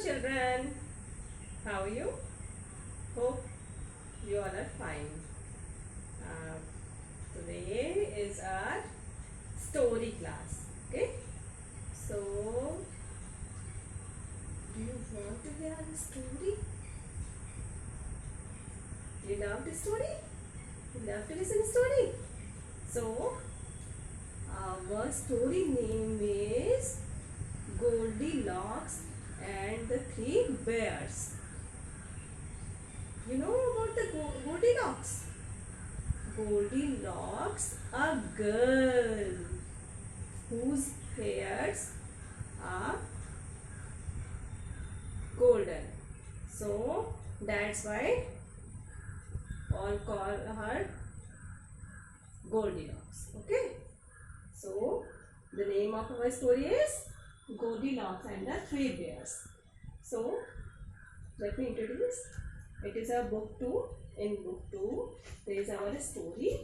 children. How are you? Hope you all are fine. Uh, Today is our story class. Okay. So, do you want to hear the story? You love the story? You love to listen to story? So, our story name is Goldilocks and the Three Bears. You know about the Goldilocks? Goldilocks, a girl whose hairs are golden. So that's why all call her Goldilocks. Okay. So the name of our story is Goldilocks and the Three Bears. So let me introduce. It is a book 2. In book 2, there is our story.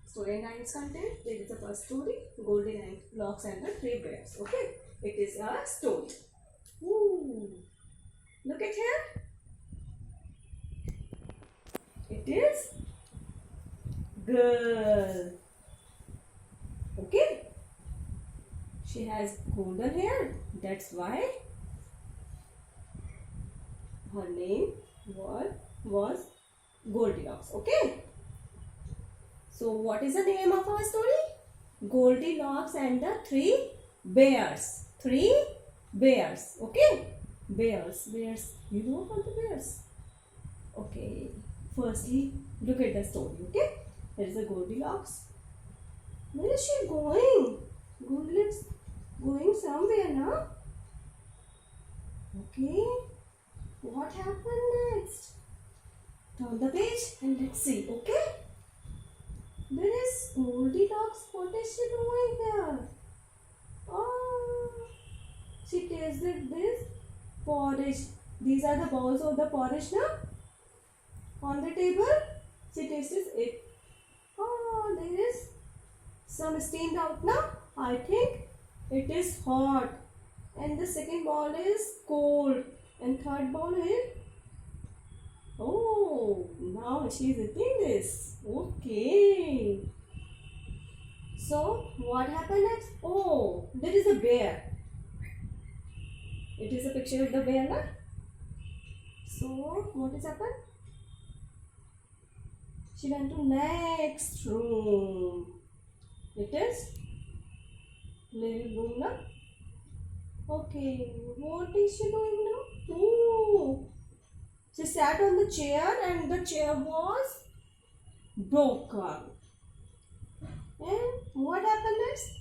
Story and lines content. There is the first story, Goldilocks and the Three Bears. Okay, it is a story. Ooh. Look at here. It is girl. Okay. She has golden hair. That's why her name was Goldilocks. Okay. So what is the name of our story? Goldilocks and the Three Bears. Three bears. Okay. Bears. You know about the bears? Okay. Firstly, look at the story. Okay. There is a Goldilocks. Where is she going? Goldilocks going somewhere now. Okay. What happened next? Turn the page and let's see. Okay. There is Goldilocks. What is she doing here? Oh, she tasted this porridge. These are the bowls of the porridge now on the table. She tastes it. Oh, there is some steamed out now. I think it is hot. And the second bowl is cold. And third bowl is. Oh, now she is eating this. Okay. So, what happened next? Oh, there is a bear. It is a picture of the bear, na? So, what has happened? She went to next room. It is living room, na? Okay, what is she doing now? Oh, she sat on the chair and the chair was broken. And what happened next?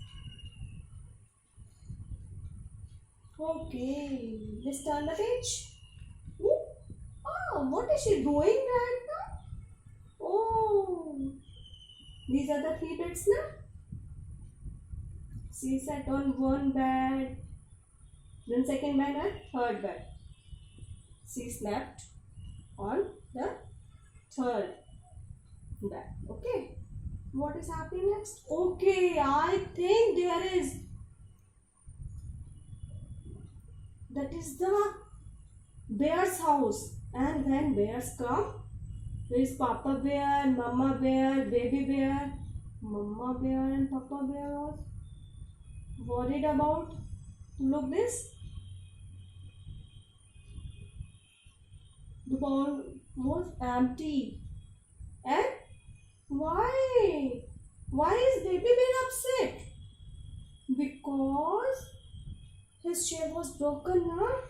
Okay, let's turn the page. Ooh. Ah, what is she doing right now? Oh, these are the three beds now. She sat on one bed, then second bed and third bed. She slept on the third bed. Okay. What is happening next? Okay, I think that is the bear's house. And when bears come, there is Papa Bear, Mama Bear, Baby Bear. Mama Bear and Papa Bear was worried about. Look this. The bowl was empty. And why? Why is Baby Bear upset? Because his chair was broken, huh?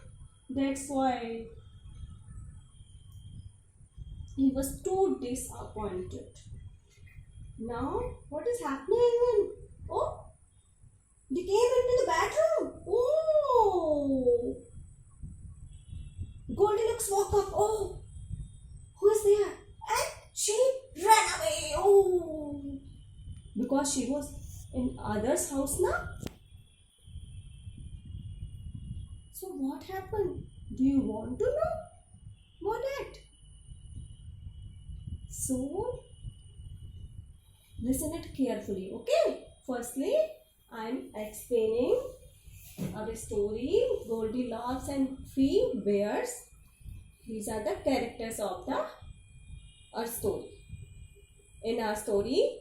That's why he was too disappointed. Now, what is happening? Oh, they came into the bedroom. Oh, Goldilocks woke up. Oh, who is there? And she ran away. Oh, because she was in others' house now. So what happened? Do you want to know? What that? So listen it carefully. Okay. Firstly, I am explaining our story, Goldilocks and Three Bears. These are the characters of our story. In our story,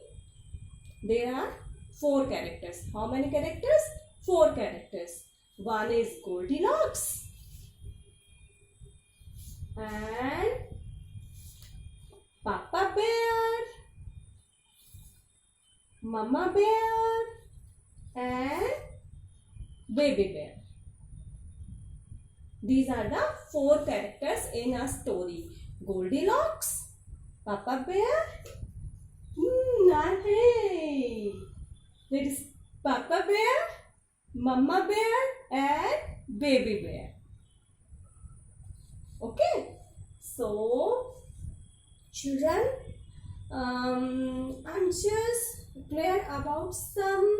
there are 4 characters. How many characters? 4 characters. One is Goldilocks and Papa Bear, Mama Bear and Baby Bear. These are the 4 characters in a story. Goldilocks, Papa Bear, hey, there is Papa Bear, Mama Bear and Baby Bear. Okay, so children, I'm just clear about some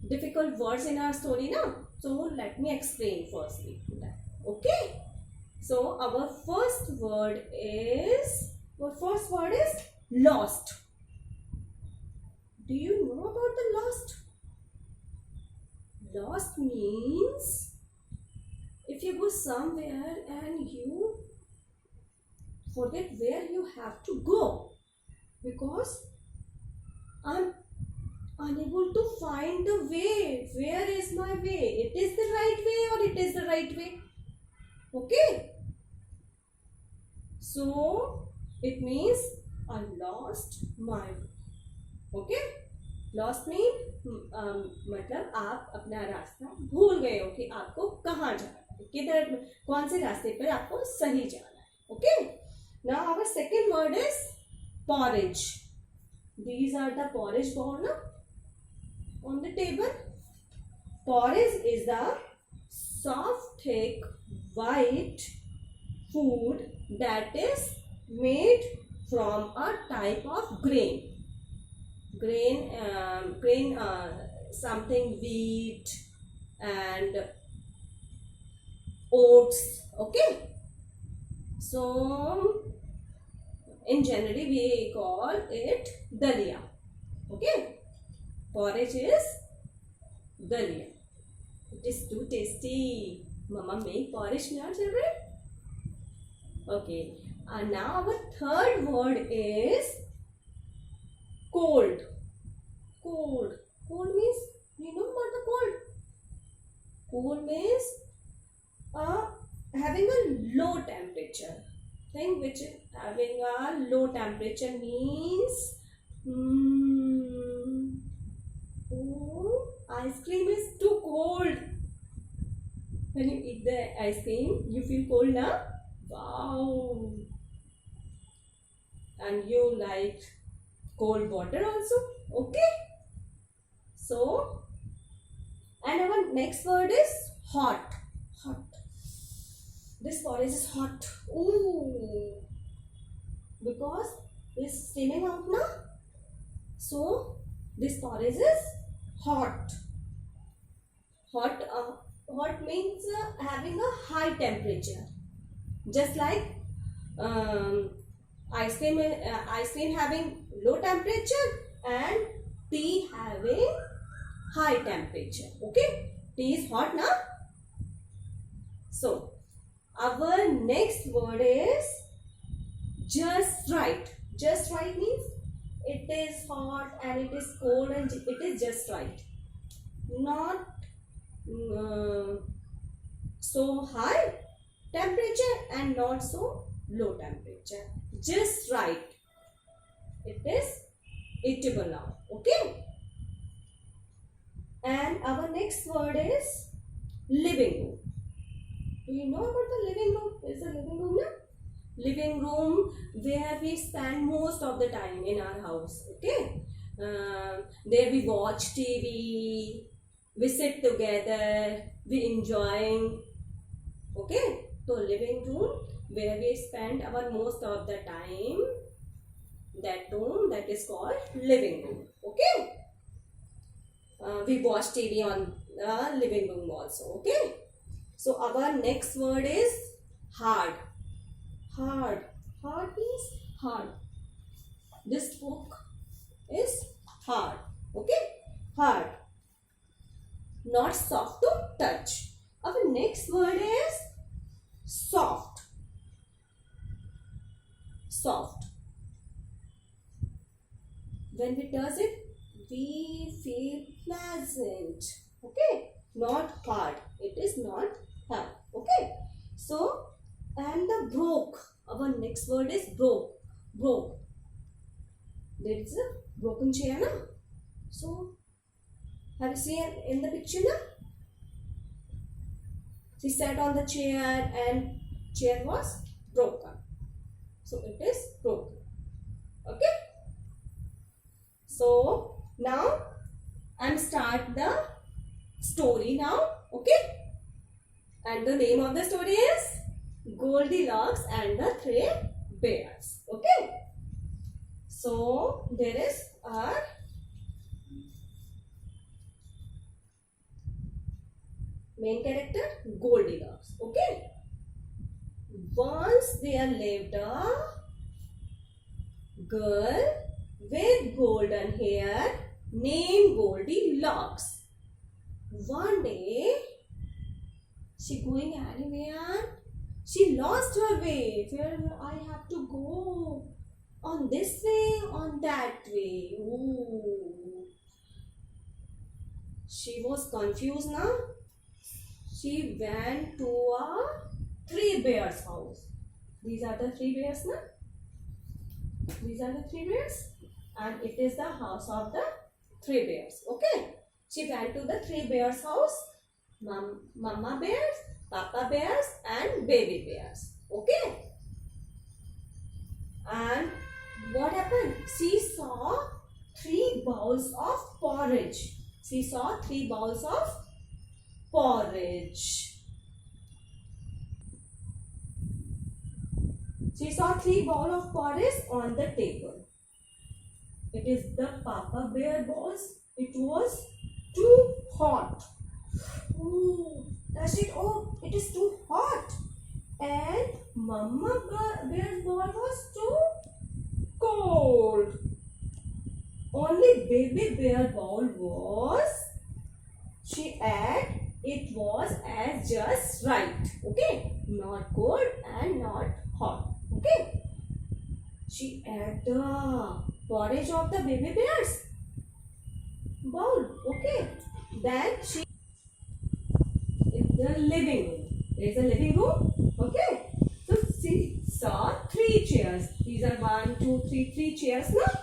difficult words in our story now. So let me explain firstly. Okay, so our first word is lost. Do you know about the lost? Lost means if you go somewhere and you forget where you have to go, because I'm unable to find the way. Where is my way? It is the right way or it is the right way? Okay. So it means I lost my way. Okay. Lost mean मतलब आप अपना रास्ता भूल गए हो कि आपको कहाँ जाना है, किधर, कौन से रास्ते पर आपको सही जाना है. Okay. Now our second word is porridge. These are the porridge bowl on the table. Porridge is the soft, thick, white food that is made from a type of grain. Something wheat and oats. Okay. So in generally we call it dalia. Okay. Porridge is dalia. It is too tasty. Mama make porridge now, children. Okay. And now our third word is cold. Cold. Cold means, you know what the cold? Cold means having a low temperature. Thing which is having a low temperature means ice cream is too cold. When you eat the ice cream, you feel cold now? Wow! And you like cold water also? Okay. So, and our next word is hot. Hot. This porridge is hot. Ooh. Because it's steaming out now. So, this porridge is hot. Hot means having a high temperature. Just like ice cream having low temperature and tea having high temperature. Okay, tea is hot now. So our next word is just right. Just right means it is hot and it is cold and it is just right. Not so high temperature and not so low temperature. Just right. It is eatable now. Okay. And our next word is living room. Do you know about the living room? There is a living room now. Living room where we spend most of the time in our house. Okay. There we watch TV. We sit together. We enjoying. Okay. So living room where we spend our most of the time. That room, that is called living room. Okay. We watch TV on the living room also. Okay. So our next word is hard. Hard. Hard means hard. This book is hard. Okay. Hard. not soft to touch. Our next word is soft. Soft. When we touch it, we feel pleasant. Okay, not hard. It is not hard. Okay, so and the broke. Our next word is broke. Broke. There is a broken chair, na? So have you seen in the picture, na? She sat on the chair and chair was broken. So it is broken. Okay. So now I'm start the story now. Okay. And the name of the story is Goldilocks and the Three Bears. Okay. So there is our main character Goldilocks. Okay. Once there lived a girl with golden hair named Goldilocks. One day she going anywhere. She lost her way. Where I have to go? On this way, on that way. Ooh. She was confused now. She went to a three bears house. These are the three bears now. These are the three bears. And it is the house of the three bears. Okay. She went to the three bears house. Mama bears, Papa bears and baby bears. Okay. And what happened? She saw 3 bowls of porridge. She saw 3 bowls of porridge. She saw 3 bowls of porridge on the table. It is the Papa bear bowls. It was too hot. Oh, touch it. Oh, it is too hot. And Mama bear's bowl was too cold. Only baby bear bowl was, she ate, it was as just right. Okay, not cold and not hot. Okay, she ate the porridge of the baby bear's bowl. Okay, then she in the living room. There is a living room. Okay, so she saw 3 chairs. These are 1, 2, 3, 3 chairs now.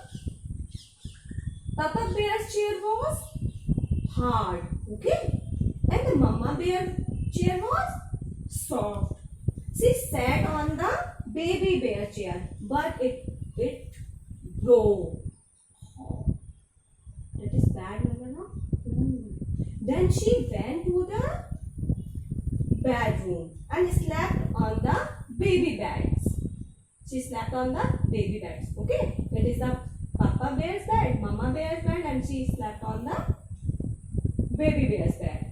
Papa bear's chair was hard. Okay, and the Mama bear chair was soft. She sat on the baby bear chair, but it broke. Oh, that is bad, no? Then she went to the bedroom and slept on the baby beds. She slept on the baby beds. Okay, it is the Papa bear's bed, Mama bear's bed, and she slept on the baby bear's bed.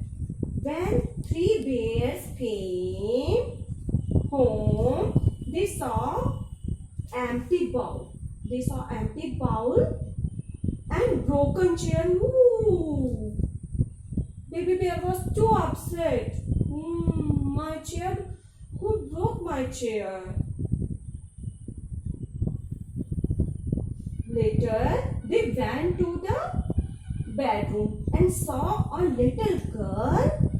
When 3 bears came home, they saw empty bowl. They saw empty bowl and broken chair. Ooh. Baby bear was too upset. My chair. Who broke my chair? Later, they went to the bedroom and saw a little girl.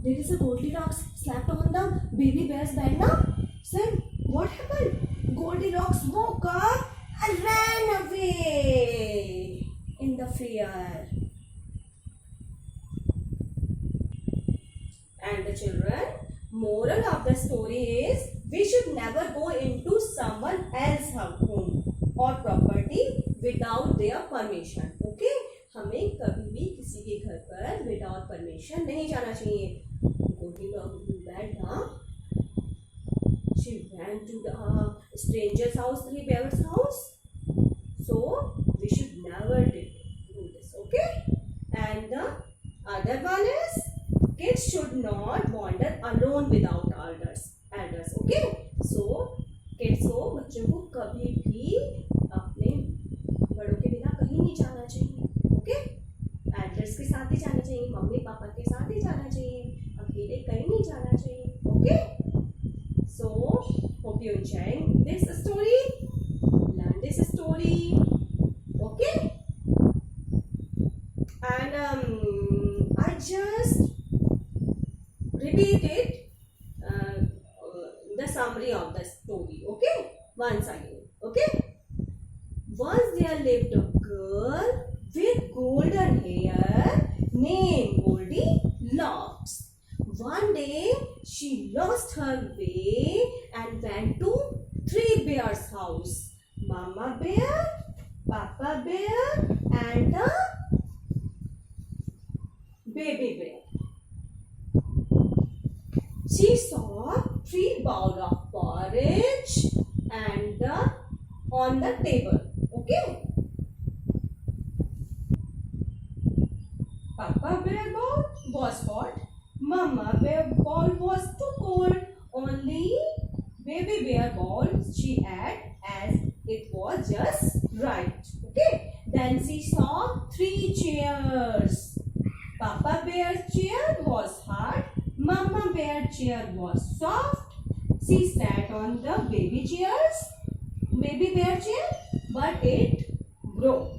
There is a Goldilocks slept on the baby bear's bed now. Said, what happened? Goldilocks woke up and ran away in the fear. And the children, moral of the story is, we should never go into someone else's home or property without their permission. Okay? हमें कभी भी किसी के घर पर without permission नहीं जाना चाहिए. Goldilocks bed now. She went to the stranger's house, 3 bears' house. So we should never do this. Okay? And the other one is, kids should not wander alone without elders. Okay? So kids को बच्चों को कभी भी अपने बड़ों के बिना कहीं नहीं जाना चाहिए. Okay? And बेयर्स के साथ ही जाना चाहिए, मम्मी पापा के साथ ही जाना चाहिए, अकेले कहीं नहीं जाना चाहिए. Okay, so hope you enjoying this story. Learn this story. Okay, and I just repeated the summary of the story. Okay, once again. Okay, once there lived a girl with golden hair named Goldilocks. One day she lost her way and went to three bears' house. Mama bear, Papa bear and the baby bear. She saw three bowls of porridge and on the table. Okay. Papa bear bowl was hot. Mama bear bowl was too cold. Only baby bear bowl she had as it was just right. Okay. Then she saw three chairs. Papa bear's chair was hard. Mama bear chair was soft. She sat on the baby bear chair, but it broke.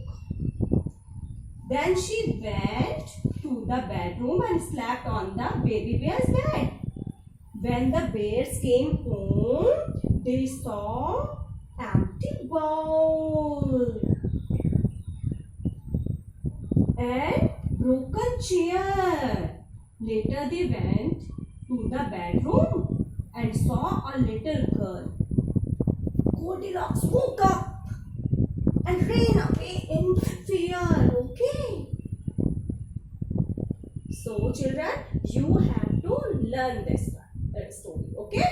Then she went to the bedroom and slept on the baby bear's bed. When the bears came home, they saw empty bowl and broken chair. Later they went to the bedroom and saw a little girl. Goldilocks woke up and ran away in fear. Okay. So children, you have to learn this story. Okay.